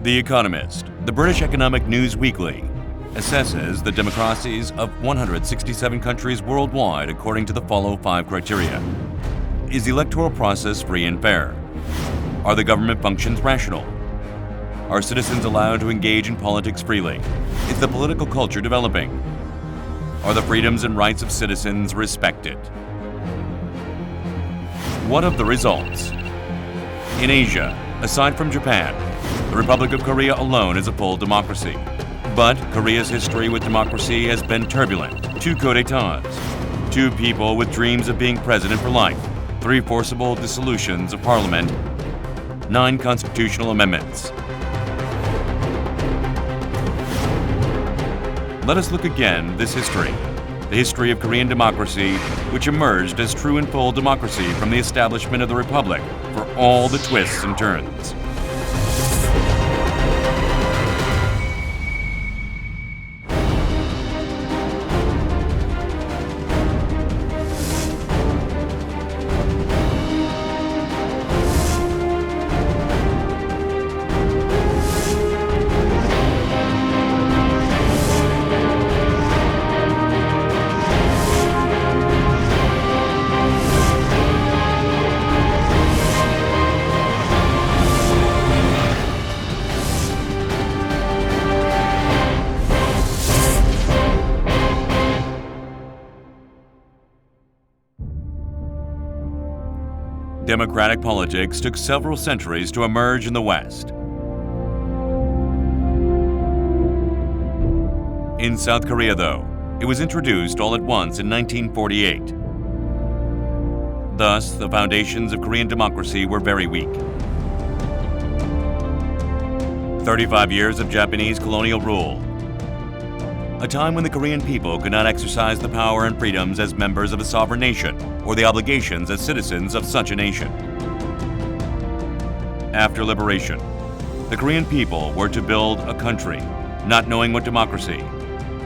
The Economist, the British economic news weekly, assesses the democracies of 167 countries worldwide according to the following 5 criteria. Is the electoral process free and fair? Are the government functions rational? Are citizens allowed to engage in politics freely? Is the political culture developing? Are the freedoms and rights of citizens respected? What of the results? In Asia, aside from Japan, the Republic of Korea alone is a full democracy. But Korea's history with democracy has been turbulent. 2 coups d'etats, 2 people with dreams of being president for life, 3 forcible dissolutions of parliament, 9 constitutional amendments. Let us look again this history, the history of Korean democracy, which emerged as true and full democracy from the establishment of the Republic for all the twists and turns. Democratic politics took several centuries to emerge in the West. In South Korea, though, it was introduced all at once in 1948. Thus, the foundations of Korean democracy were very weak. 35 years of Japanese colonial rule. A time when the Korean people could not exercise the power and freedoms as members of a sovereign nation or the obligations as citizens of such a nation. After liberation, the Korean people were to build a country, not knowing what democracy,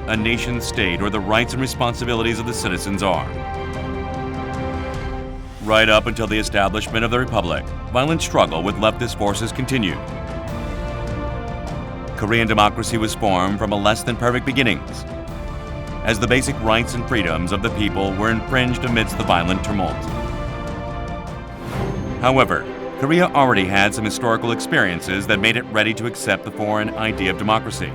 a nation state, or the rights and responsibilities of the citizens are. Right up until the establishment of the Republic, violent struggle with leftist forces continued. Korean democracy was formed from a less than perfect beginnings, as the basic rights and freedoms of the people were infringed amidst the violent tumult. However, Korea already had some historical experiences that made it ready to accept the foreign idea of democracy.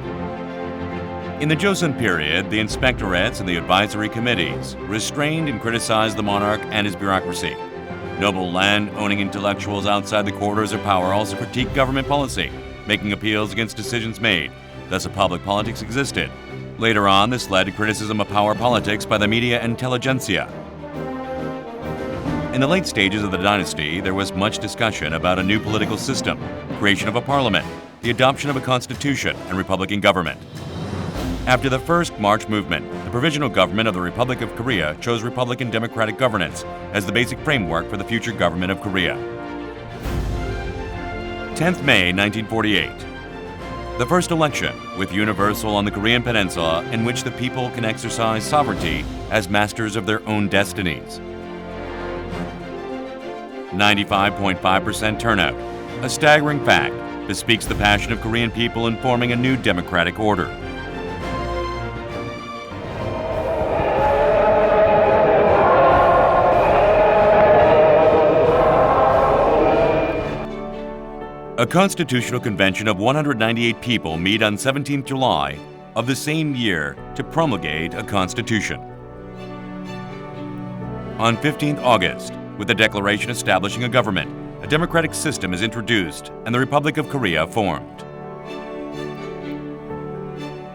In the Joseon period, the inspectorates and the advisory committees restrained and criticized the monarch and his bureaucracy. Noble land-owning intellectuals outside the quarters of power also critiqued government policy, making appeals against decisions made. Thus, a public politics existed. Later on, this led to criticism of power politics by the media and intelligentsia. In the late stages of the dynasty, there was much discussion about a new political system, creation of a parliament, the adoption of a constitution, and republican government. After the first March movement, the provisional government of the Republic of Korea chose republican democratic governance as the basic framework for the future government of Korea. 10th May 1948. The first election, with universal on the Korean peninsula, in which the people can exercise sovereignty as masters of their own destinies. 95.5% turnout, a staggering fact, bespeaks the passion of Korean people in forming a new democratic order. A constitutional convention of 198 people meet on 17th July of the same year to promulgate a constitution. On 15th August, with the declaration establishing a government, a democratic system is introduced and the Republic of Korea formed.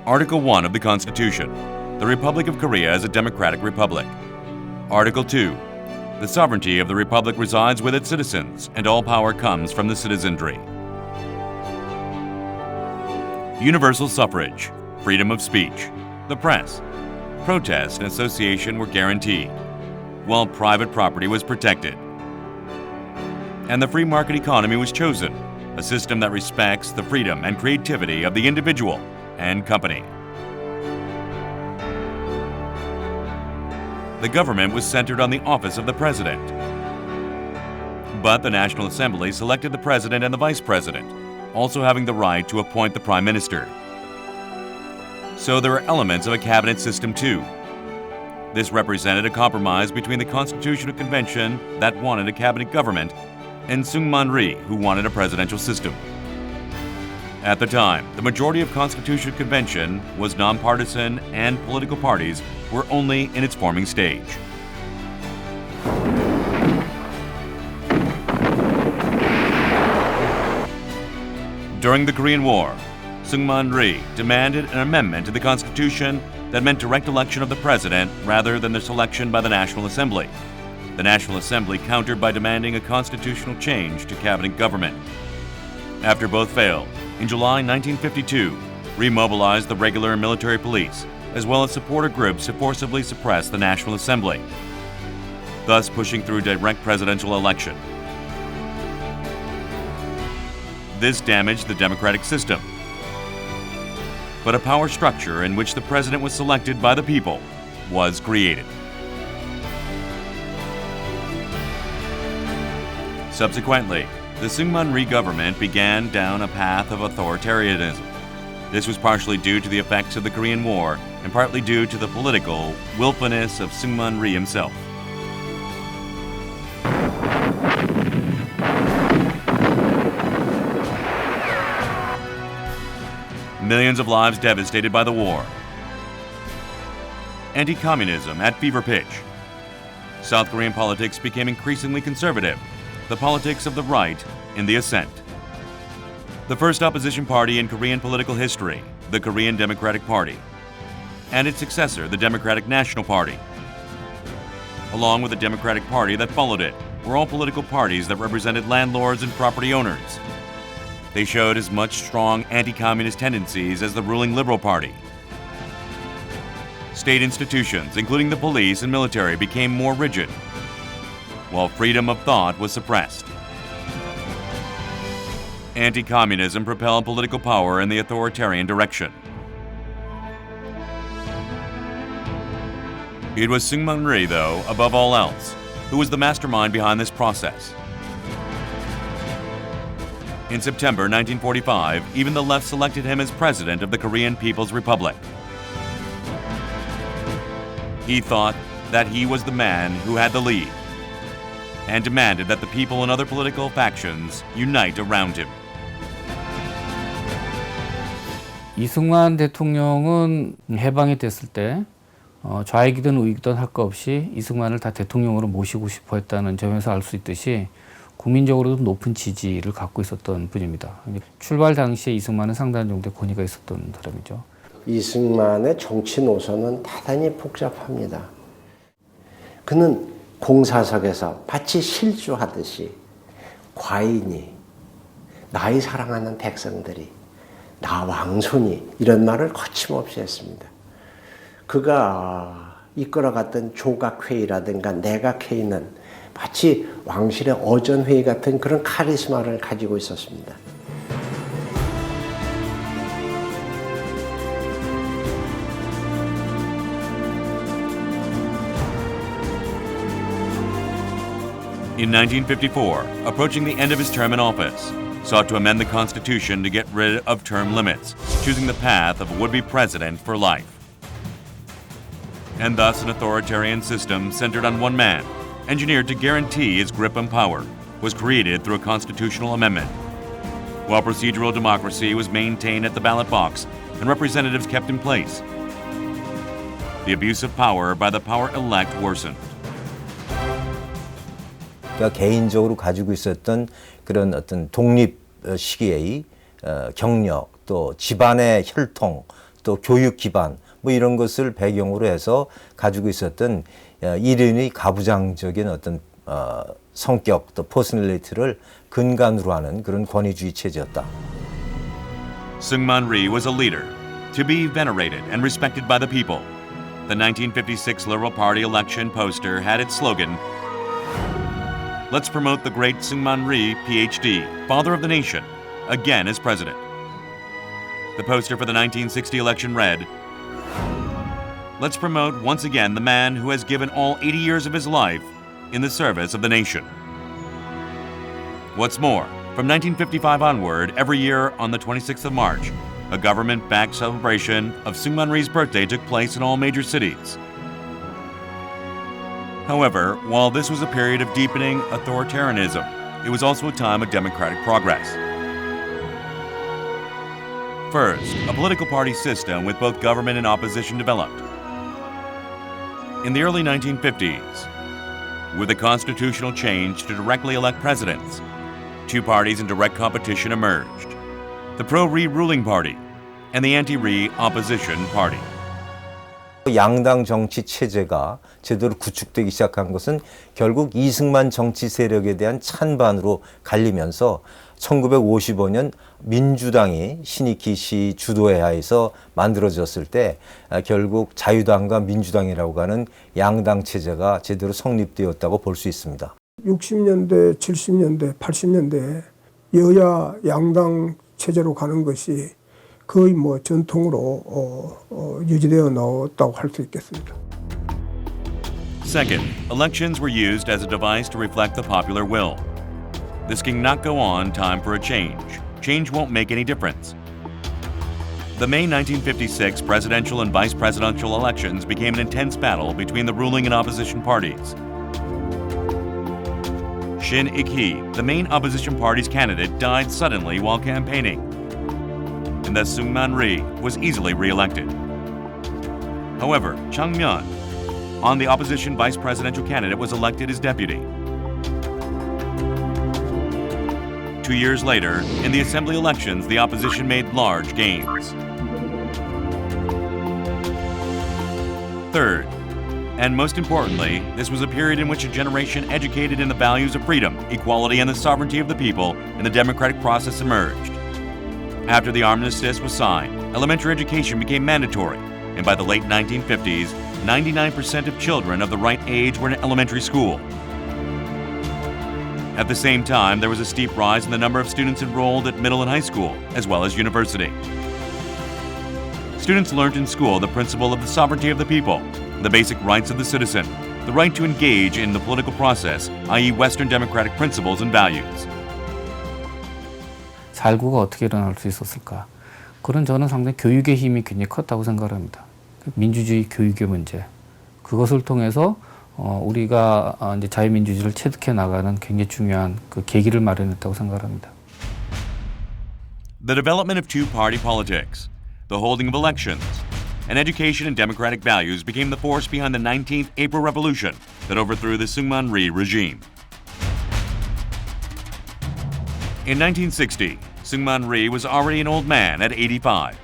Article 1 of the Constitution. The Republic of Korea is a democratic republic. Article 2. The sovereignty of the Republic resides with its citizens, and all power comes from the citizenry. Universal suffrage, freedom of speech, the press, protest and association were guaranteed, while private property was protected. And the free market economy was chosen, a system that respects the freedom and creativity of the individual and company. The government was centered on the office of the president. But the National Assembly selected the president and the vice president, also having the right to appoint the Prime Minister. So there are elements of a cabinet system too. This represented a compromise between the Constitutional Convention that wanted a cabinet government and Syngman Rhee, who wanted a presidential system. At the time, the majority of Constitutional Convention was nonpartisan and political parties were only in its forming stage. During the Korean War, Syngman Rhee demanded an amendment to the Constitution that meant direct election of the president rather than the selection by the National Assembly. The National Assembly countered by demanding a constitutional change to cabinet government. After both failed, in July 1952, Rhee mobilized the regular and military police, as well as supporter groups to forcibly suppress the National Assembly, thus pushing through direct presidential election. This damaged the democratic system. But a power structure in which the president was selected by the people was created. Subsequently, the Syngman Rhee government began down a path of authoritarianism. This was partially due to the effects of the Korean War and partly due to the political willfulness of Syngman Rhee himself. Millions of lives devastated by the war. Anti-communism at fever pitch. South Korean politics became increasingly conservative, the politics of the right in the ascent. The first opposition party in Korean political history, the Korean Democratic Party, and its successor, the Democratic National Party. Along with the Democratic Party that followed it, were all political parties that represented landlords and property owners. They showed as much strong anti-communist tendencies as the ruling Liberal Party. State institutions, including the police and military, became more rigid, while freedom of thought was suppressed. Anti-communism propelled political power in the authoritarian direction. It was Syngman Rhee, though, above all else, who was the mastermind behind this process. In September 1945, even the left selected him as president of the Korean People's Republic. He thought that he was the man who had the lead and demanded that the people and other political factions unite around him. 이승만 대통령은 해방이 됐을 때 좌익이든 우익이든 할 거 없이 이승만을 다 대통령으로 모시고 싶어 했다는 점에서 알 수 있듯이 국민적으로도 높은 지지를 갖고 있었던 분입니다. 출발 당시에 이승만은 상당한 정도의 권위가 있었던 사람이죠. 이승만의 정치 노선은 대단히 복잡합니다. 그는 공사석에서 마치 실주하듯이 과인이, 나의 사랑하는 백성들이, 나 왕손이 이런 말을 거침없이 했습니다. 그가 이끌어갔던 조각회의라든가 내각회의는 마치 왕실의 어전회의 같은 그런 카리스마를 가지고 있었습니다. In 1954, approaching the end of his term in office, sought to amend the Constitution to get rid of term limits, choosing the path of a would-be president for life. And thus an authoritarian system centered on one man, engineered to guarantee his grip on power, was created through a constitutional amendment. While procedural democracy was maintained at the ballot box and representatives kept in place, the abuse of power by the power-elect worsened. 그러니까 개인적으로 가지고 있었던 그런 어떤 독립 시기의 경력, 또 집안의 혈통, 또 교육 기반 뭐 이런 것을 배경으로 해서 가지고 있었던 일인의 가부장적인 어떤 성격 또 퍼스널리티를 근간으로 하는 그런 권위주의 체제였다. Syngman Rhee was a leader, to be venerated and respected by the people. The 1956 Liberal Party election poster had its slogan, "Let's promote the great Syngman Rhee, Ph.D., father of the nation, again as president." The poster for the 1960 election read, "Let's promote once again the man who has given all 80 years of his life in the service of the nation." What's more, From 1955 onward, every year on the 26th of March, a government-backed celebration of Syngman Rhee's birthday took place in all major cities. However, while this was a period of deepening authoritarianism, it was also a time of democratic progress. First, a political party system with both government and opposition developed. In the early 1950s, with a constitutional change to directly elect presidents, two parties in direct competition emerged: the pro-Rhee ruling party and the anti-Rhee opposition party. 양당 정치 체제가 제대로 구축되기 시작한 것은 결국 이승만 정치 세력에 대한 찬반으로 갈리면서 1955년 민주당이 신익희 씨 주도에 하에서 만들어졌을 때 결국 자유당과 민주당이라고 하는 양당 체제가 제대로 성립되었다고 볼 수 있습니다. 60년대, 70년대, 80년대 여야 양당 체제로 가는 것이 거의 뭐 전통으로 유지되어 나왔다고 할 수 있겠습니다. Second, elections were used as a device to reflect the popular will. This cannot go on. Time for a change. Change won't make any difference. The May 1956 presidential and vice presidential elections became an intense battle between the ruling and opposition parties. Shin Ik-hee, the main opposition party's candidate, died suddenly while campaigning, and thus Syngman Rhee was easily re-elected. However, Chang Myeon, on the opposition vice presidential candidate, was elected as deputy. 2 years later, in the assembly elections, the opposition made large gains. Third, and most importantly, this was a period in which a generation educated in the values of freedom, equality, and the sovereignty of the people in the democratic process emerged. After the armistice was signed, elementary education became mandatory, and by the late 1950s, 99% of children of the right age were in elementary school. At the same time, there was a steep rise in the number of students enrolled at middle and high school, as well as university. Students learned in school the principle of the sovereignty of the people, the basic rights of the citizen, the right to engage in the political process, i.e. Western democratic principles and values. 살구가 어떻게 일어날 수 있었을까? 그런 저는 상당히 교육의 힘이 굉장히 컸다고 생각합니다. 민주주의 교육의 문제. 그것을 통해서 우리가 이제 자유민주주의를 체득해 나가는 굉장히 중요한 그 계기를 마련했다고 생각합니다. The development of two-party politics, the holding of elections, and education and democratic values became the force behind the 19th April Revolution that overthrew the Syngman Rhee regime. In 1960, Syngman Rhee was already an old man at 85.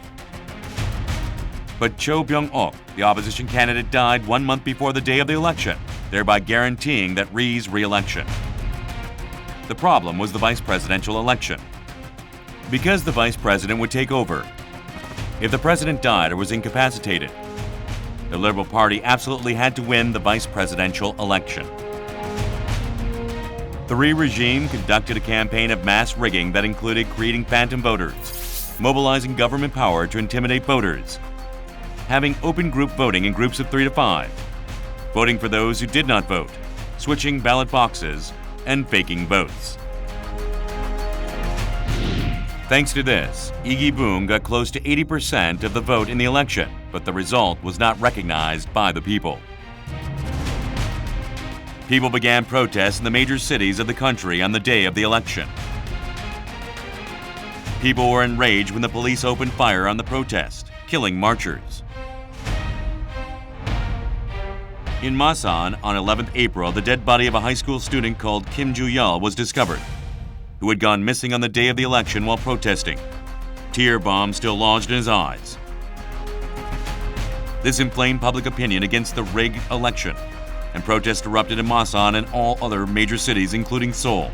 But Cho Byung-ok, the opposition candidate, died 1 month before the day of the election, thereby guaranteeing that Rhee's re-election. The problem was the vice presidential election. Because the vice president would take over, if the president died or was incapacitated, the Liberal Party absolutely had to win the vice presidential election. The Rhee regime conducted a campaign of mass rigging that included creating phantom voters, mobilizing government power to intimidate voters, having open group voting in groups of 3 to 5, voting for those who did not vote, switching ballot boxes, and faking votes. Thanks to this, Lee Gi-boon got close to 80% of the vote in the election, but the result was not recognized by the people. People began protests in the major cities of the country on the day of the election. People were enraged when the police opened fire on the protest, killing marchers. In Masan, on 11th April, the dead body of a high school student called Kim Ju-yeol was discovered, who had gone missing on the day of the election while protesting. Tear bombs still lodged in his eyes. This inflamed public opinion against the rigged election, and protests erupted in Masan and all other major cities, including Seoul.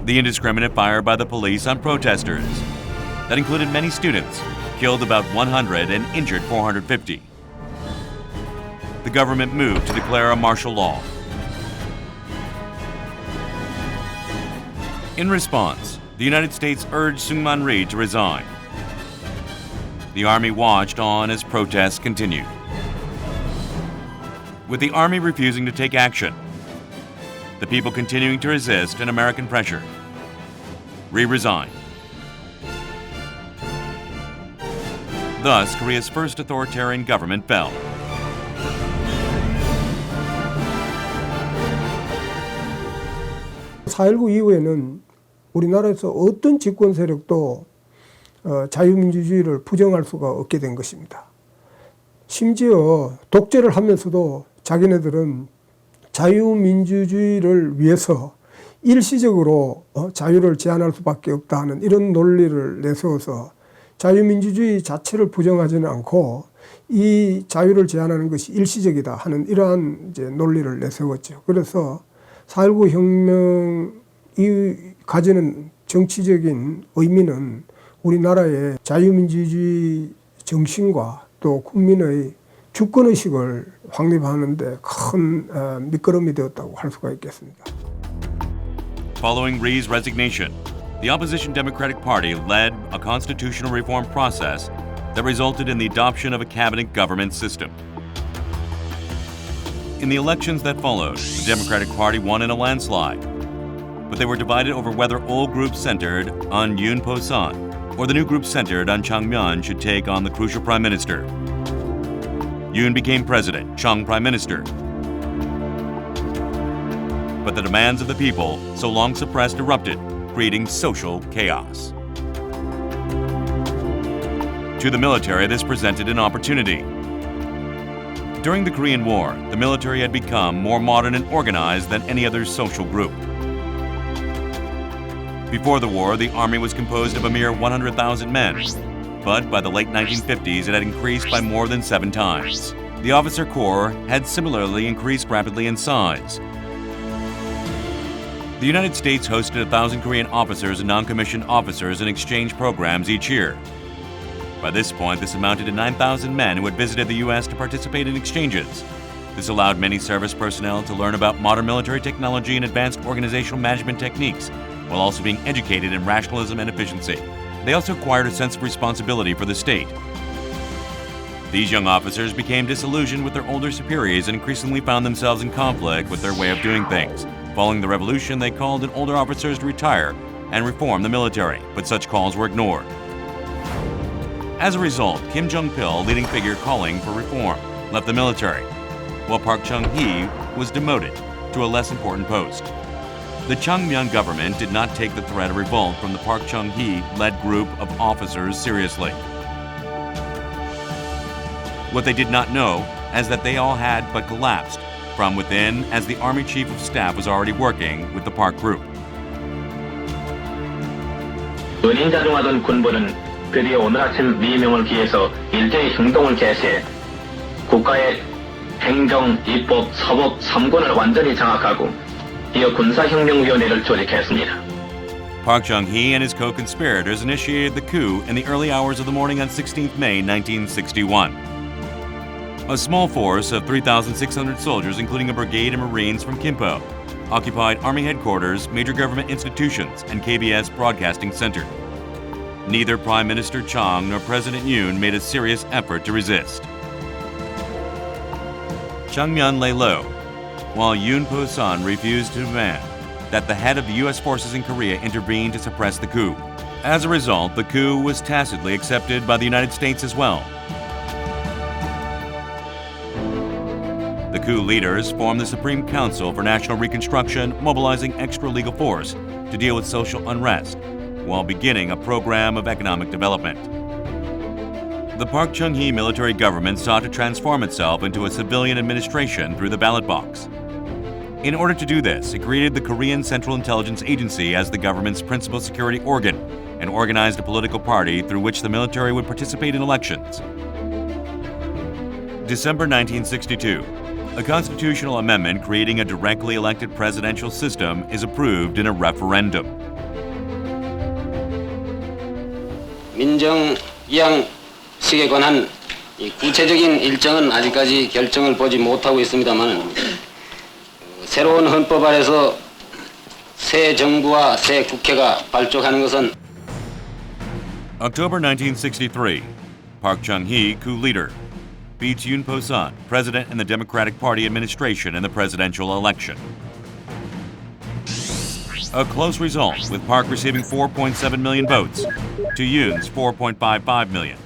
The indiscriminate fire by the police on protesters, that included many students, killed about 100 and injured 450. The government moved to declare a martial law. In response, the United States urged Syngman Rhee to resign. The army watched on as protests continued. with the army refusing to take action. The people continuing to resist and American pressure. Rhee resigned. Thus, Korea's first authoritarian government fell. (4.19) 이후에는 우리나라에서 어떤 집권 세력도 자유민주주의를 부정할 수가 없게 된 것입니다. 심지어 독재를 하면서도 자기네들은 자유민주주의를 위해서 일시적으로 자유를 제한할 수밖에 없다 하는 이런 논리를 내세워서 자유민주주의 자체를 부정하지는 않고 이 자유를 제한하는 것이 일시적이다 하는 이러한 이제 논리를 내세웠죠. 그래서 4.19 혁명이 가지는 정치적인 의미는 우리나라의 자유민주주의 정신과 또 국민의 주권의식을 확립하는 데 큰 밑거름이 되었다고 할 수가 있겠습니다. Following Rhee's resignation, the opposition Democratic Party led a constitutional reform process that resulted in the adoption of a cabinet government system. In the elections that followed, the Democratic Party won in a landslide, but they were divided over whether old groups centered on Yoon Po-san or the new group centered on Chang Myon should take on the crucial prime minister. Yoon became president, Chung prime minister. But the demands of the people, so long suppressed, erupted, creating social chaos. To the military, this presented an opportunity. During the Korean War, the military had become more modern and organized than any other social group. Before the war, the army was composed of a mere 100,000 men, but by the late 1950s, it had increased by more than 7 times. The officer corps had similarly increased rapidly in size. The United States hosted 1,000 Korean officers and non-commissioned officers in exchange programs each year. By this point, this amounted to 9,000 men who had visited the U.S. to participate in exchanges. This allowed many service personnel to learn about modern military technology and advanced organizational management techniques, while also being educated in rationalism and efficiency. They also acquired a sense of responsibility for the state. These young officers became disillusioned with their older superiors and increasingly found themselves in conflict with their way of doing things. Following the revolution, they called on older officers to retire and reform the military, but such calls were ignored. As a result, Kim Jong-pil, a leading figure calling for reform, left the military, while Park Chung-hee was demoted to a less important post. The Chang Myon government did not take the threat of revolt from the Park Chung-hee-led group of officers seriously. What they did not know is that they all had but collapsed from within, as the Army Chief of Staff was already working with the Park Group. 은인자중하던 군부는 드디어 오늘 아침 미명을 기해서 일제히 행동을 개시해 국가의 행정, 입법, 사법 3권을 완전히 장악하고 이어 군사혁명위원회를 조직했습니다. Park Chung-hee and his co-conspirators initiated the coup in the early hours of the morning on 16th May 1961. A small force of 3,600 soldiers, including a brigade of Marines from Kimpo, occupied Army headquarters, major government institutions, and KBS Broadcasting Center. Neither Prime Minister Chang nor President Yoon made a serious effort to resist. Chang Myon lay low, while Yoon Po-san refused to demand that the head of the U.S. forces in Korea intervene to suppress the coup. As a result, the coup was tacitly accepted by the United States as well. The coup leaders formed the Supreme Council for National Reconstruction, mobilizing extra legal force to deal with social unrest, while beginning a program of economic development. The Park Chung-hee military government sought to transform itself into a civilian administration through the ballot box. In order to do this, it created the Korean Central Intelligence Agency as the government's principal security organ and organized a political party through which the military would participate in elections. December 1962. A constitutional amendment creating a directly elected presidential system is approved in a referendum. 민정 이양식에 관한 구체적인 일정은 아직까지 결정을 보지 못하고 있습니다만 새로운 헌법 아래서 새 정부와 새 국회가 발족하는 것은 October 1963. Park Chung-hee, coup leader. defeats Yoon Po-sun, president in the Democratic Party administration in the presidential election. A close result, with Park receiving 4.7 million votes to Yoon's 4.55 million.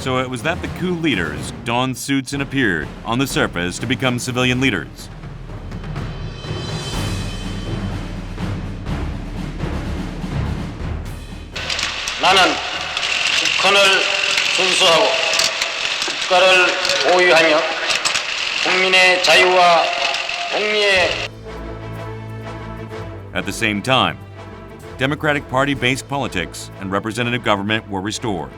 So it was that the coup leaders donned suits and appeared on the surface to become civilian leaders. 나는 북한을 순수하고 국가를 보유하며 국민의 자유와 복리의. At the same time, Democratic Party-based politics and representative government were restored.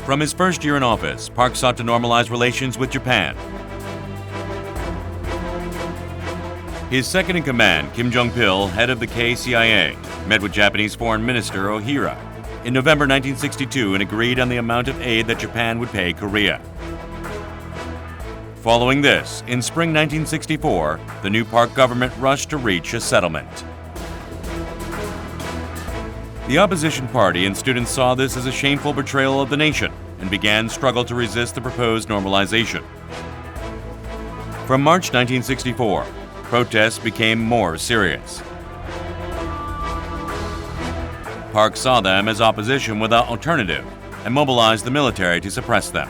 From his first year in office, Park sought to normalize relations with Japan. His second-in-command, Kim Jong-pil, head of the KCIA, met with Japanese Foreign Minister Ohira in November 1962 and agreed on the amount of aid that Japan would pay Korea. Following this, in spring 1964, the new Park government rushed to reach a settlement. The opposition party and students saw this as a shameful betrayal of the nation and began struggle to resist the proposed normalization. From March 1964, protests became more serious. Park saw them as opposition without alternative and mobilized the military to suppress them.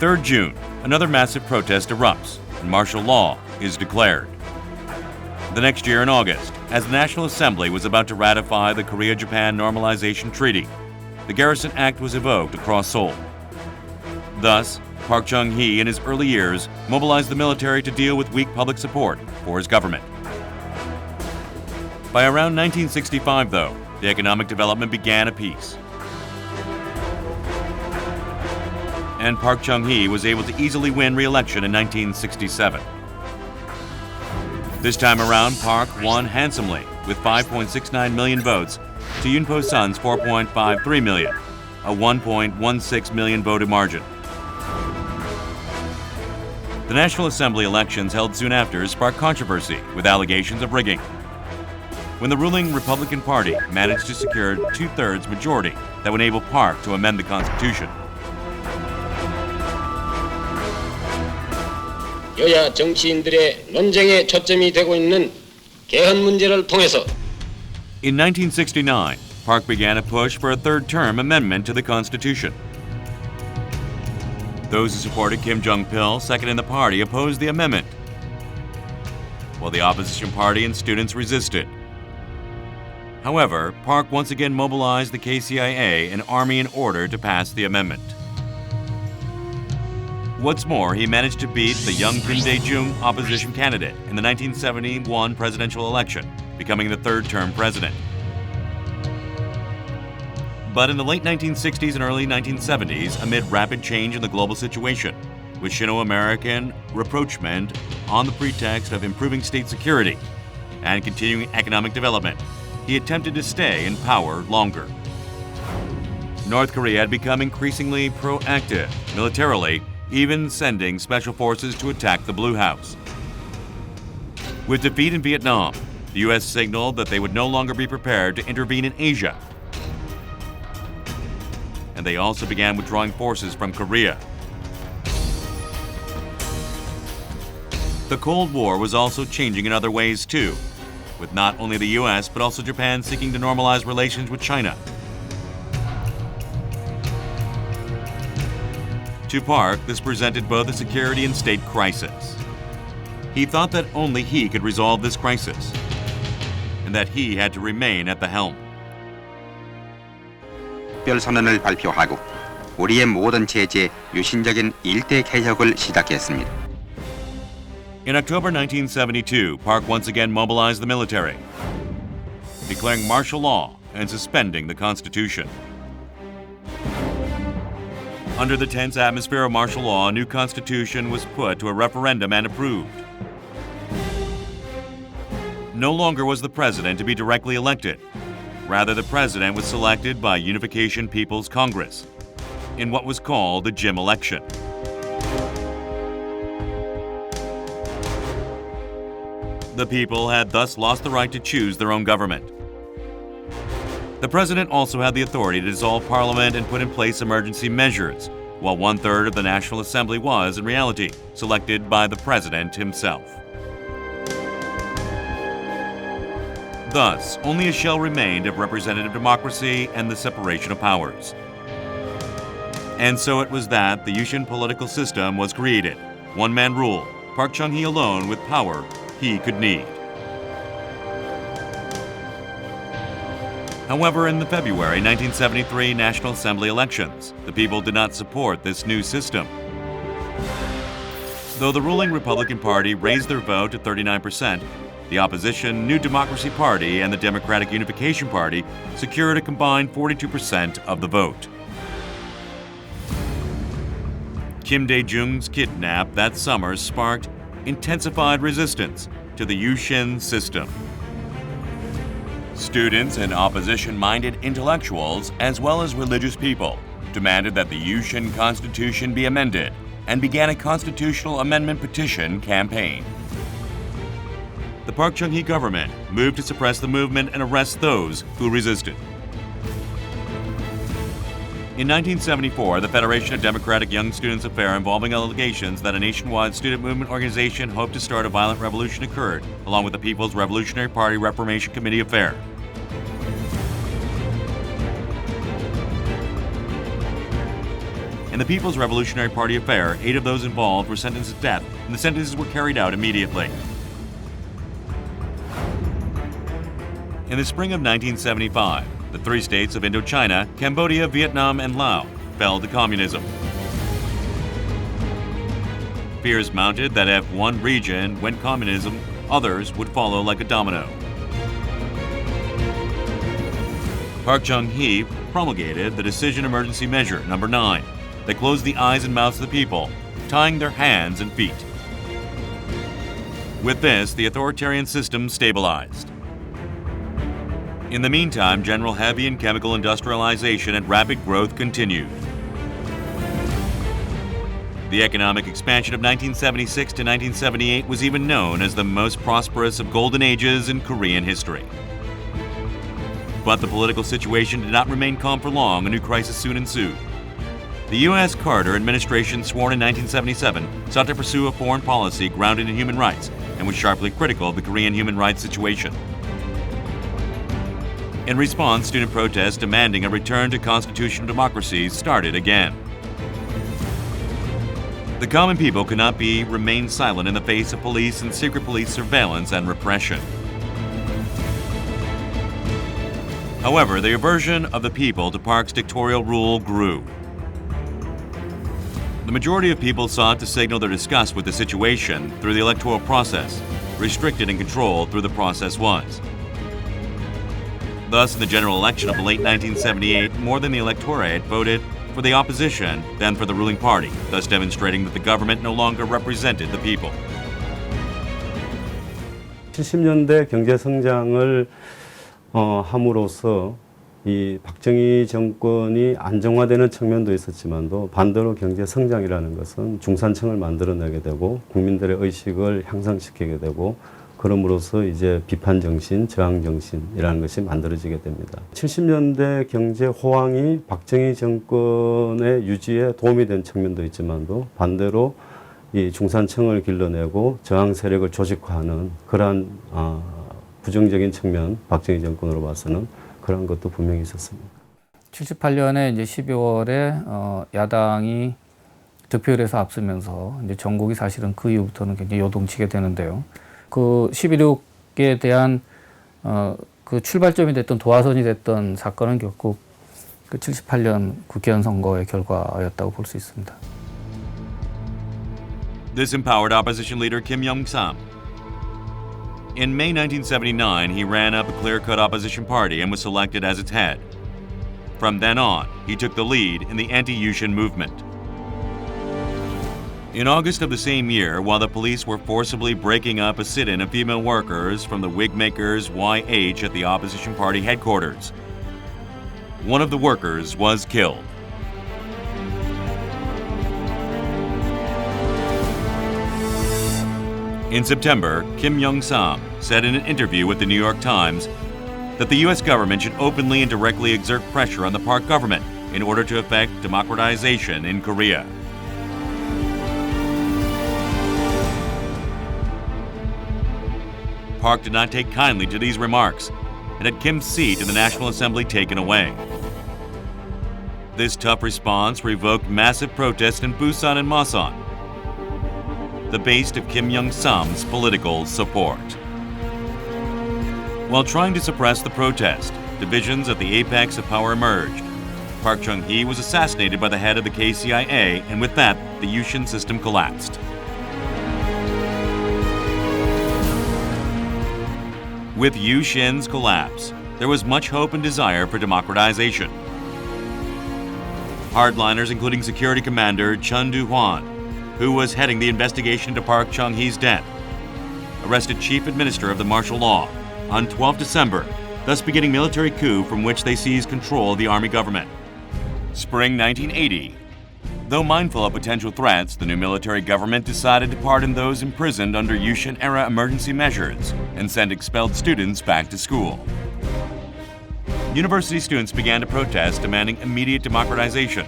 3rd June, another massive protest erupts and martial law is declared. The next year in August, as the National Assembly was about to ratify the Korea-Japan Normalization Treaty, the Garrison Act was evoked across Seoul. Thus, Park Chung-hee in his early years mobilized the military to deal with weak public support for his government. By around 1965, though, the economic development began apace. And Park Chung-hee was able to easily win re-election in 1967. This time around, Park won handsomely with 5.69 million votes to Yoon Po-sun's 4.53 million, a 1.16 million vote margin. The National Assembly elections held soon after sparked controversy with allegations of rigging, when the ruling Republican Party managed to secure 2/3 majority that would enable Park to amend the Constitution. 여야 정치인들의 논쟁의 초점이 되고 있는 개헌 문제를 통해서 In 1969, Park began a push for a third-term amendment to the Constitution. Those who supported Kim Jong-pil, second in the party, opposed the amendment, while the opposition party and students resisted. However, Park once again mobilized the KCIA and army in order to pass the amendment. What's more, he managed to beat the young Kim Dae-jung opposition candidate in the 1971 presidential election, becoming the third-term president. But in the late 1960s and early 1970s, amid rapid change in the global situation, with Sino-American rapprochement on the pretext of improving state security and continuing economic development, he attempted to stay in power longer. North Korea had become increasingly proactive militarily, even sending special forces to attack the Blue House. With defeat in Vietnam, the U.S. signaled that they would no longer be prepared to intervene in Asia. And they also began withdrawing forces from Korea. The Cold War was also changing in other ways too, with not only the U.S. but also Japan seeking to normalize relations with China. To Park, this presented both a security and state crisis. He thought that only he could resolve this crisis, and that he had to remain at the helm. 특별선언을 발표하고 우리의 모든 제재 유신적인 일대 개혁을 시작했습니다. In October 1972, Park once again mobilized the military, declaring martial law and suspending the Constitution. Under the tense atmosphere of martial law, a new constitution was put to a referendum and approved. No longer was the president to be directly elected. Rather, the president was selected by Unification People's Congress in what was called the Jim election. The people had thus lost the right to choose their own government. The president also had the authority to dissolve parliament and put in place emergency measures, while 1/3 of the National Assembly was, in reality, selected by the president himself. Thus, only a shell remained of representative democracy and the separation of powers. And so it was that the Yushin political system was created. One-man rule, Park Chung-hee alone with power he could need. However, in the February 1973 National Assembly elections, the people did not support this new system. Though the ruling Republican Party raised their vote to 39%, the opposition New Democracy Party and the Democratic Unification Party secured a combined 42% of the vote. Kim Dae-jung's kidnap that summer sparked intensified resistance to the Yushin system. Students and opposition-minded intellectuals, as well as religious people, demanded that the Yushin Constitution be amended and began a constitutional amendment petition campaign. The Park Chung-hee government moved to suppress the movement and arrest those who resisted. In 1974, the Federation of Democratic Young Students affair involving allegations that a nationwide student movement organization hoped to start a violent revolution occurred, along with the People's Revolutionary Party Reformation Committee affair. In the People's Revolutionary Party affair, 8 of those involved were sentenced to death, and the sentences were carried out immediately. In the spring of 1975, the 3 states of Indochina, Cambodia, Vietnam, and Laos fell to communism. Fears mounted that if one region went communism, others would follow like a domino. Park Chung-hee promulgated the Decision Emergency Measure No. 9 that closed the eyes and mouths of the people, tying their hands and feet. With this, the authoritarian system stabilized. In the meantime, general heavy and chemical industrialization and rapid growth continued. The economic expansion of 1976 to 1978 was even known as the most prosperous of golden ages in Korean history. But the political situation did not remain calm for long. A new crisis soon ensued. The U.S. Carter administration, sworn in 1977, sought to pursue a foreign policy grounded in human rights and was sharply critical of the Korean human rights situation. In response, student protests demanding a return to constitutional democracy started again. The common people could not remain silent in the face of police and secret police surveillance and repression. However, the aversion of the people to Park's dictatorial rule grew. The majority of people sought to signal their disgust with the situation through the electoral process, restricted and controlled through the process was. Thus, in the general election of late 1978, more than the electorate voted for the opposition than for the ruling party, thus demonstrating that the government no longer represented the people. 70년대 경제 성장을 함으로써 이 박정희 정권이 안정화되는 측면도 있었지만도 반대로 경제 성장이라는 것은 중산층을 만들어내게 되고 국민들의 의식을 향상시키게 되고 그럼으로써 이제 비판 정신, 저항 정신이라는 것이 만들어지게 됩니다. 70년대 경제 호황이 박정희 정권의 유지에 도움이 된 측면도 있지만도 반대로 이 중산층을 길러내고 저항 세력을 조직화하는 그러한 부정적인 측면, 박정희 정권으로 봐서는 그런 것도 분명히 있었습니다. 78년에 이제 12월에 야당이 득표율에서 앞서면서 이제 전국이 사실은 그 이후부터는 굉장히 요동치게 되는데요. 그 11.6에 대한 그 출발점이 됐던 도화선이 됐던 사건은 결국 그 78년 국회의원 선거의 결과였다고 볼 수 있습니다. This empowered opposition leader Kim Young-sam. In May 1979, he ran up a clear-cut opposition party and was selected as its head. From then on, he took the lead in the anti-Yushin movement. In August of the same year, while the police were forcibly breaking up a sit-in of female workers from the wig makers YH at the opposition party headquarters, one of the workers was killed. In September, Kim Young-sam said in an interview with the New York Times that the U.S. government should openly and directly exert pressure on the Park government in order to effect democratization in Korea. Park did not take kindly to these remarks and had Kim's seat in the National Assembly taken away. This tough response revoked massive protests in Busan and Masan, the base of Kim Young-sam's political support. While trying to suppress the protest, divisions at the apex of power emerged. Park Chung-hee was assassinated by the head of the KCIA, and with that, the Yushin system collapsed. With Yushin's collapse, there was much hope and desire for democratization. Hardliners, including Security Commander Chun Doo-hwan, who was heading the investigation into Park Chung-hee's death, arrested Chief Administrator of the martial law on 12 December, thus beginning military coup from which they seized control of the army government. Spring 1980. Though mindful of potential threats, the new military government decided to pardon those imprisoned under Yushin-era emergency measures and send expelled students back to school. University students began to protest, demanding immediate democratization,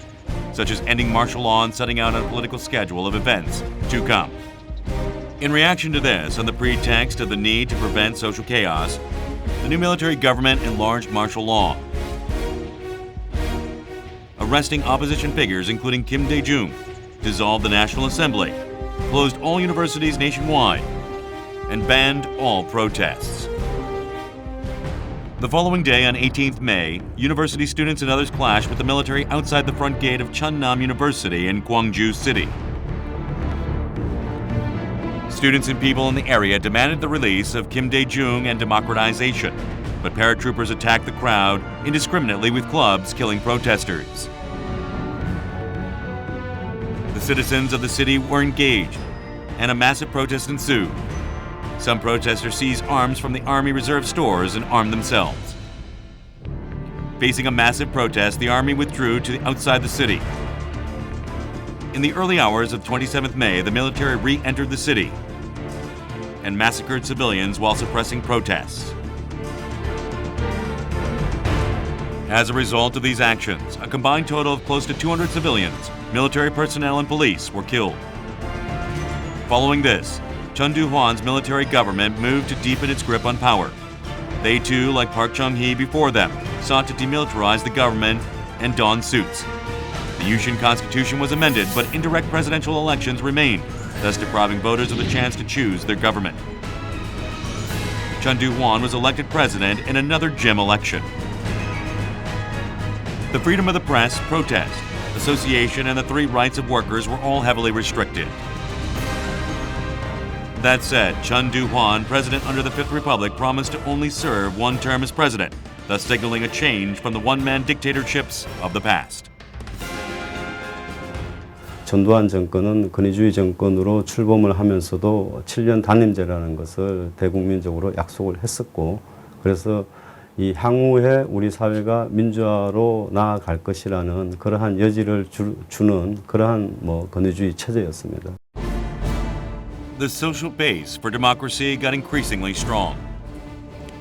such as ending martial law and setting out a political schedule of events to come. In reaction to this, on the pretext of the need to prevent social chaos, the new military government enlarged martial law, arresting opposition figures including Kim Dae-jung, dissolved the National Assembly, closed all universities nationwide, and banned all protests. The following day, on 18th May, university students and others clashed with the military outside the front gate of Cheonnam University in Gwangju City. Students and people in the area demanded the release of Kim Dae-jung and democratization, but paratroopers attacked the crowd indiscriminately with clubs, killing protesters. The citizens of the city were engaged, and a massive protest ensued. Some protesters seized arms from the Army Reserve stores and armed themselves. Facing a massive protest, the army withdrew to outside the city. In the early hours of 27th May, the military re-entered the city and massacred civilians while suppressing protests. As a result of these actions, a combined total of close to 200 civilians, military personnel, and police were killed. Following this, Chun Doo-hwan's military government moved to deepen its grip on power. They too, like Park Chung-hee before them, sought to demilitarize the government and don suits. The Yushin Constitution was amended, but indirect presidential elections remained, thus depriving voters of the chance to choose their government. Chun Doo-hwan was elected president in another Jim election. The freedom of the press, protest, association, and the three rights of workers were all heavily restricted. That said, Chun Doo-hwan, president under the Fifth Republic, promised to only serve one term as president, thus signaling a change from the one-man dictatorships of the past. 전두환 정권은 권위주의 정권으로 출범을 하면서도 7년 단임제라는 것을 대국민적으로 약속을 했었고, 그래서 이 향후에 우리 사회가 민주화로 나아갈 것이라는 그러한 여지를 주는 그러한 권위주의 체제였습니다. The social base for democracy got increasingly strong.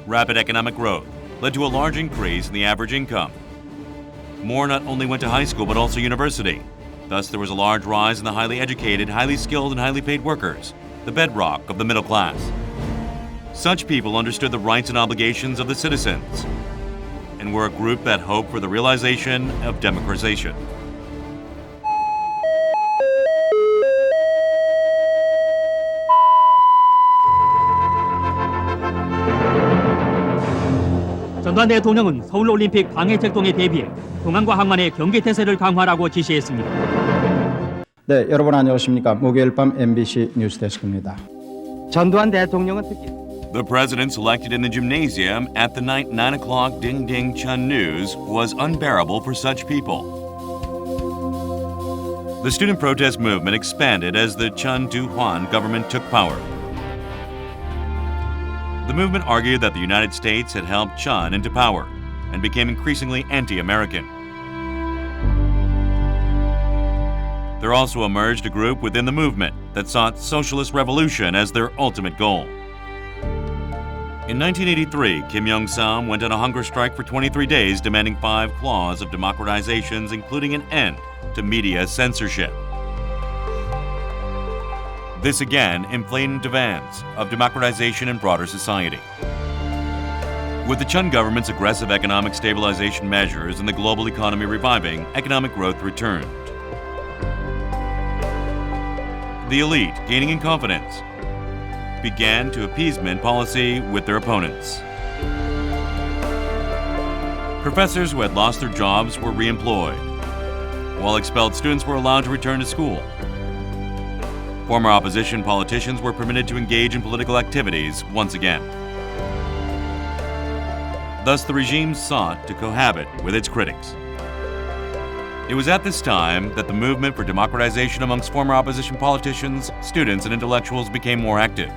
Rapid economic growth led to a large increase in the average income. More not only went to high school but also university. Thus, there was a large rise in the highly educated, highly skilled, and highly paid workers, the bedrock of the middle class. Such people understood the rights and obligations of the citizens and were a group that hoped for the realization of democratization. 전두환 대통령은 서울올림픽 방해작동에 대비해 동안과 항만의 경계태세를 강화하라고 지시했습니다. 네, 여러분 안녕하십니까? 목요일 밤 MBC 뉴스데스크입니다. 전두환 대통령은 특히 The president selected in the gymnasium at the night 9 o'clock Ding Ding Chun News was unbearable for such people. The student protest movement expanded as the Chun Doo-hwan government took power. The movement argued that the United States had helped Chun into power and became increasingly anti-American. There also emerged a group within the movement that sought socialist revolution as their ultimate goal. In 1983, Kim Young-sam went on a hunger strike for 23 days demanding 5 clause of democratizations, including an end to media censorship. This again inflamed demands of democratization in broader society. With the Chun government's aggressive economic stabilization measures and the global economy reviving, economic growth returned. The elite, gaining in confidence, began to appeasement policy with their opponents. Professors who had lost their jobs were reemployed, while expelled students were allowed to return to school. Former opposition politicians were permitted to engage in political activities once again. Thus, the regime sought to cohabit with its critics. It was at this time that the movement for democratization amongst former opposition politicians, students, and intellectuals became more active.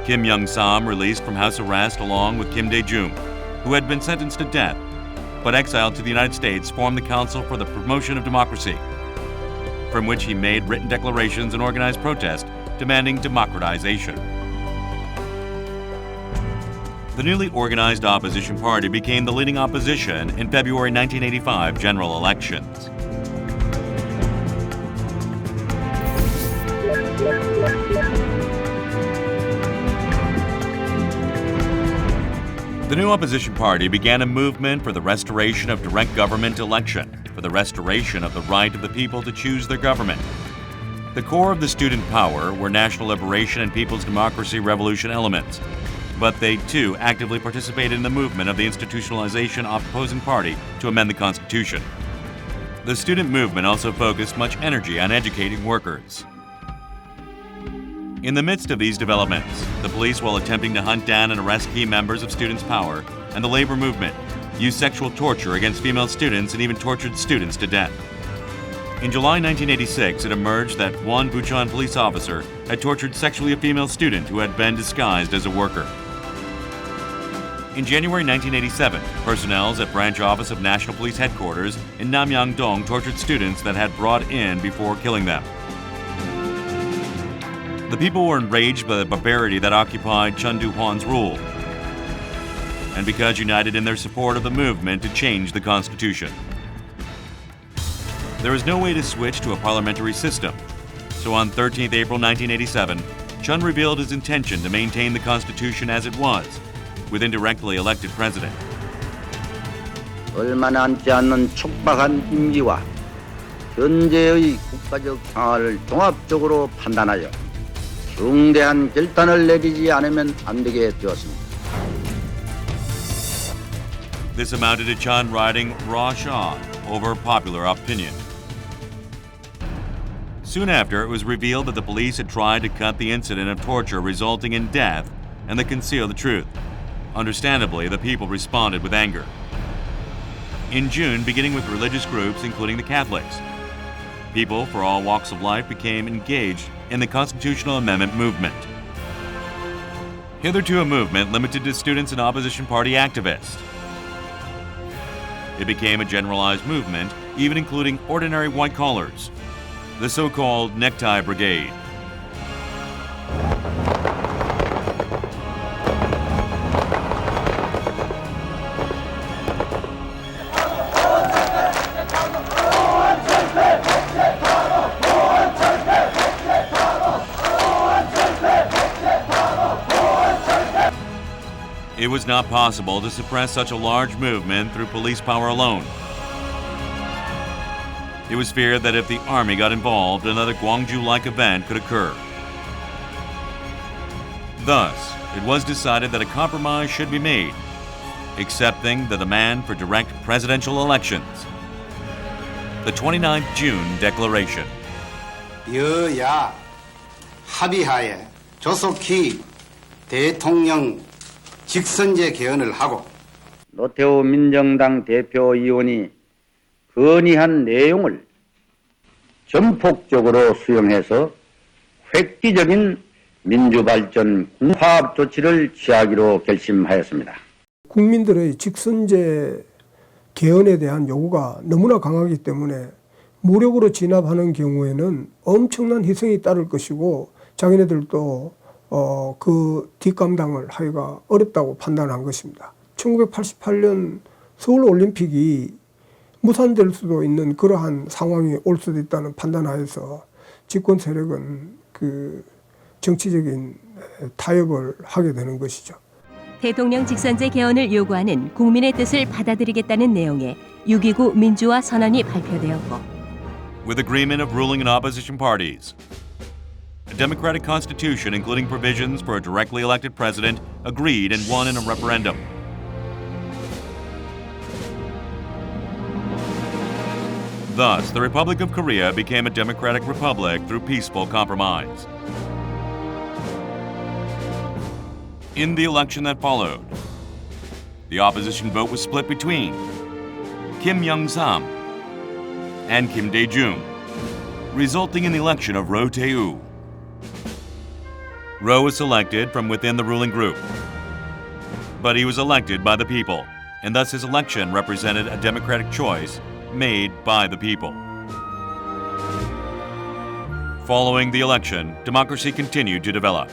Kim Young-sam, released from house arrest along with Kim Dae-jung, who had been sentenced to death, but exiled to the United States, formed the Council for the Promotion of Democracy, from which he made written declarations and organized protest demanding democratization. The newly organized opposition party became the leading opposition in February 1985 general elections. The new opposition party began a movement for the restoration of direct government election, for the restoration of the right of the people to choose their government. The core of the student power were national liberation and people's democracy revolution elements, but they too actively participated in the movement of the institutionalization of opposing party to amend the Constitution. The student movement also focused much energy on educating workers. In the midst of these developments, the police, while attempting to hunt down and arrest key members of Students' Power and the labor movement, used sexual torture against female students and even tortured students to death. In July 1986, it emerged that one Bucheon police officer had tortured sexually a female student who had been disguised as a worker. In January 1987, personnel at Branch Office of National Police Headquarters in Namyang-dong tortured students that had brought in before killing them. The people were enraged by the barbarity that occupied Chun Du-hwan's rule, and because united in their support of the movement to change the Constitution. There was no way to switch to a parliamentary system, so on 13th April 1987, Chun revealed his intention to maintain the Constitution as it was, with indirectly elected president. 얼마 남지 않는 촉박한 임기와 현재의 국가적 상황을 종합적으로 판단하여 중대한 결단을 내리지 않으면 안 되게 되었습니다. This amounted to Chun riding rawshod over popular opinion. Soon after, it was revealed that the police had tried to cut the incident of torture resulting in death and to conceal the truth. Understandably, the people responded with anger. In June, beginning with religious groups, including the Catholics, people for all walks of life became engaged in the constitutional amendment movement. Hitherto a movement limited to students and opposition party activists, it became a generalized movement, even including ordinary white collars, the so-called necktie brigade. It was not possible to suppress such a large movement through police power alone. It was feared that if the army got involved, another Gwangju-like event could occur. Thus, it was decided that a compromise should be made, accepting the demand for direct presidential elections. The 29th June Declaration. 여야 합의하에 조속히 대통령 직선제 개헌을 하고 노태우 민정당 대표위원이 건의한 내용을 전폭적으로 수용해서 획기적인 민주발전 화합 조치를 취하기로 결심하였습니다. 국민들의 직선제 개헌에 대한 요구가 너무나 강하기 때문에 무력으로 진압하는 경우에는 엄청난 희생이 따를 것이고 자기네들도 그 뒷감당을 하기가 어렵다고 판단한 것입니다. 1988년 서울올림픽이 무산될 수도 있는 그러한 상황이 올 수도 있다는 판단하에서 집권 세력은 그 정치적인 타협을 하게 되는 것이죠. 대통령 직선제 개헌을 요구하는 국민의 뜻을 받아들이겠다는 내용의 6.29 민주화 선언이 발표되었고 With agreement of ruling and opposition parties, a democratic constitution including provisions for a directly elected president agreed and won in a referendum. Thus, the Republic of Korea became a democratic republic through peaceful compromise. In the election that followed, the opposition vote was split between Kim Young-sam and Kim Dae-jung, resulting in the election of Roh Tae-woo. Roh was selected from within the ruling group, but he was elected by the people, and thus his election represented a democratic choice made by the people. Following the election, democracy continued to develop.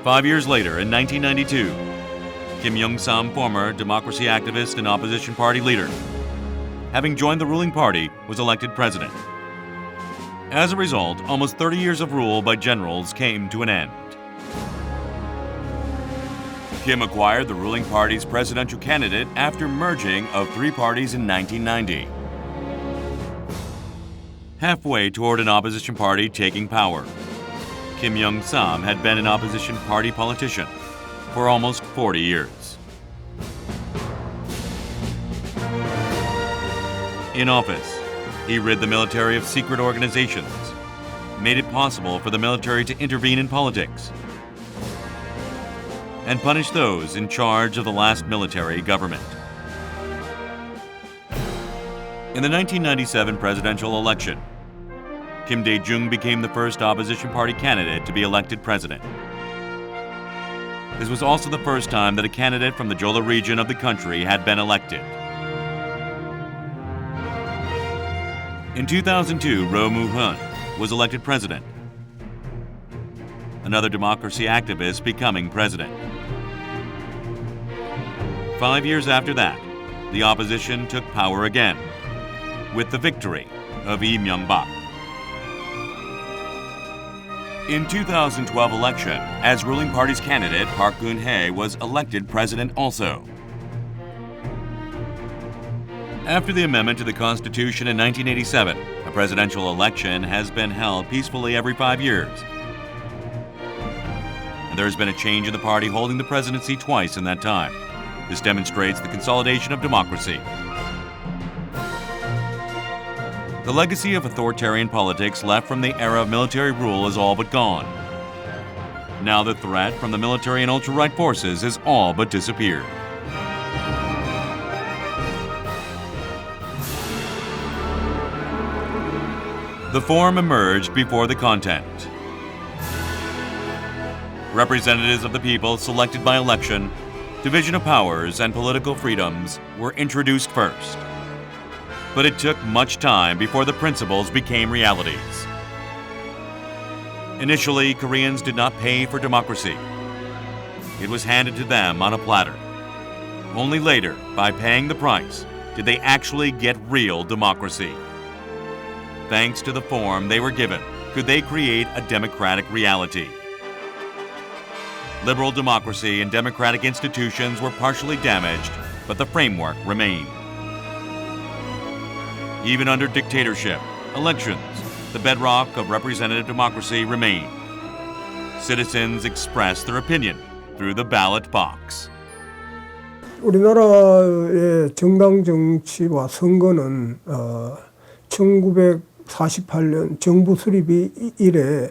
5 years later, in 1992, Kim Young-sam, former democracy activist and opposition party leader, having joined the ruling party, was elected president. As a result, almost 30 years of rule by generals came to an end. Kim acquired the ruling party's presidential candidate after merging of three parties in 1990. Halfway toward an opposition party taking power, Kim Young-sam had been an opposition party politician for almost 40 years. In office, he rid the military of secret organizations, made it possible for the military to intervene in politics, and punish those in charge of the last military government. In the 1997 presidential election, Kim Dae-jung became the first opposition party candidate to be elected president. This was also the first time that a candidate from the Jeolla region of the country had been elected. In 2002, Roh Moo-hyun was elected president, another democracy activist becoming president. 5 years after that, the opposition took power again, with the victory of Lee Myung-bak. In 2012 election, as ruling party's candidate, Park Geun-hye was elected president also. After the amendment to the Constitution in 1987, a presidential election has been held peacefully every 5 years. And there has been a change in the party holding the presidency twice in that time. This demonstrates the consolidation of democracy. The legacy of authoritarian politics left from the era of military rule is all but gone. Now the threat from the military and ultra-right forces has all but disappeared. The form emerged before the content. Representatives of the people selected by election, division of powers, and political freedoms were introduced first. But it took much time before the principles became realities. Initially, Koreans did not pay for democracy. It was handed to them on a platter. Only later, by paying the price, did they actually get real democracy. Thanks to the form they were given, could they create a democratic reality. Liberal democracy and democratic institutions were partially damaged, but the framework remained. Even under dictatorship, elections, the bedrock of representative democracy, remained. Citizens expressed their opinion through the ballot box. 우리나라의 정당 정치와 선거는 1948년 정부 수립 이래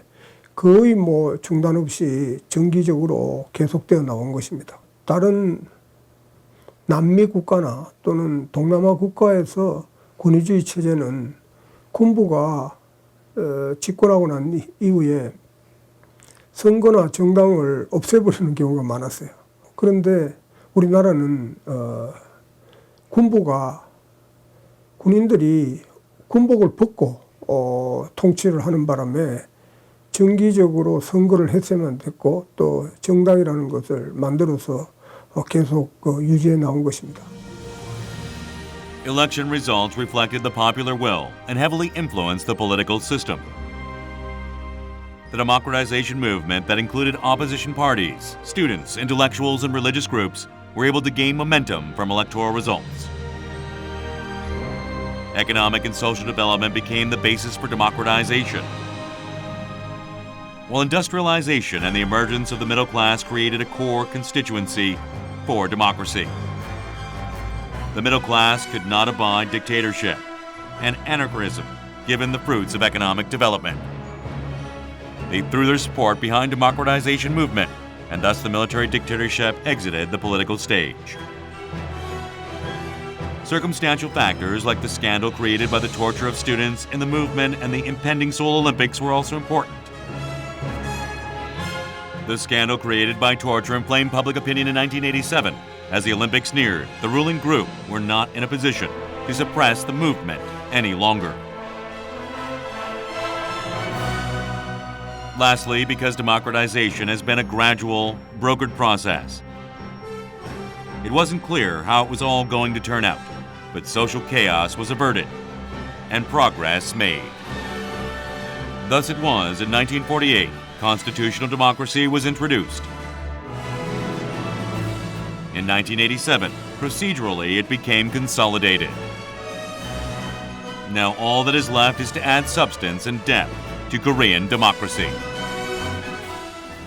거의 중단 없이 정기적으로 계속되어 나온 것입니다. 다른 남미 국가나 또는 동남아 국가에서 권위주의 체제는 군부가 집권하고 난 이후에 선거나 정당을 없애버리는 경우가 많았어요. 그런데 우리나라는 군인들이 군복을 벗고 통치를 하는 바람에 정기적으로 선거를 했으면 됐고 또 정당이라는 것을 만들어서 계속 유지해 나온 것입니다. Election results reflected the popular will and heavily influenced the political system. The democratization movement that included opposition parties, students, intellectuals, and religious groups were able to gain momentum from electoral results. Economic and social development became the basis for democratization, while industrialization and the emergence of the middle class created a core constituency for democracy. The middle class could not abide dictatorship and anarchism given the fruits of economic development. They threw their support behind democratization movement, and thus the military dictatorship exited the political stage. Circumstantial factors like the scandal created by the torture of students in the movement and the impending Seoul Olympics were also important. The scandal created by torture inflamed public opinion in 1987. As the Olympics neared, the ruling group were not in a position to suppress the movement any longer. Lastly, because democratization has been a gradual, brokered process, it wasn't clear how it was all going to turn out, but social chaos was averted and progress made. Thus it was in 1948, constitutional democracy was introduced. In 1987, procedurally it became consolidated. Now all that is left is to add substance and depth to Korean democracy.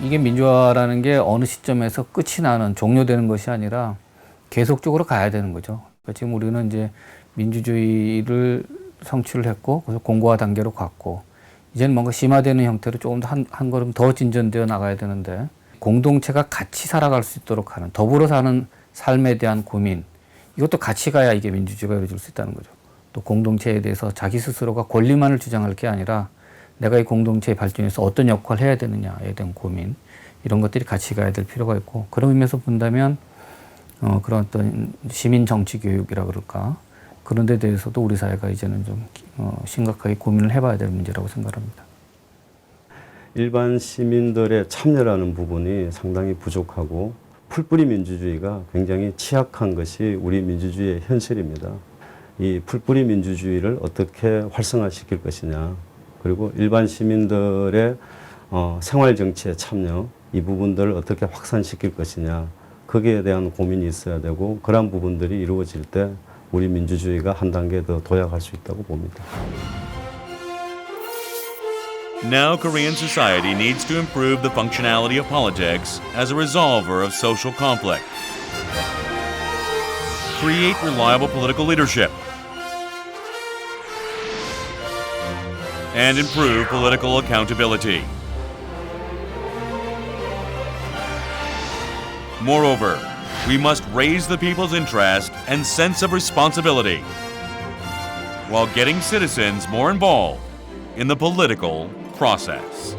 이게 민주화라는 게 어느 시점에서 끝이 나는, 종료되는 것이 아니라 계속적으로 가야 되는 거죠. 그러니까 지금 우리는 이제 민주주의를 성취를 했고, 그래서 공고화 단계로 갔고, 이제는 뭔가 심화되는 형태로 조금 더 한 걸음 더 진전되어 나가야 되는데, 공동체가 같이 살아갈 수 있도록 하는, 더불어 사는 삶에 대한 고민, 이것도 같이 가야 이게 민주주의가 이루어질 수 있다는 거죠. 또 공동체에 대해서 자기 스스로가 권리만을 주장할 게 아니라 내가 이 공동체의 발전에서 어떤 역할을 해야 되느냐에 대한 고민, 이런 것들이 같이 가야 될 필요가 있고, 그런 의미에서 본다면 그런 어떤 시민 정치 교육이라 그럴까, 그런 데 대해서도 우리 사회가 이제는 좀 심각하게 고민을 해봐야 될 문제라고 생각합니다. 일반 시민들의 참여라는 부분이 상당히 부족하고 풀뿌리 민주주의가 굉장히 취약한 것이 우리 민주주의의 현실입니다. 이 풀뿌리 민주주의를 어떻게 활성화시킬 것이냐, 그리고 일반 시민들의 생활정치에 참여, 이 부분들을 어떻게 확산시킬 것이냐, 거기에 대한 고민이 있어야 되고, 그러한 부분들이 이루어질 때 우리 민주주의가 한 단계 더 도약할 수 있다고 봅니다. Now Korean society needs to improve the functionality of politics as a resolver of social conflict. Create reliable political leadership. And improve political accountability. Moreover, we must raise the people's interest and sense of responsibility while getting citizens more involved in the political process.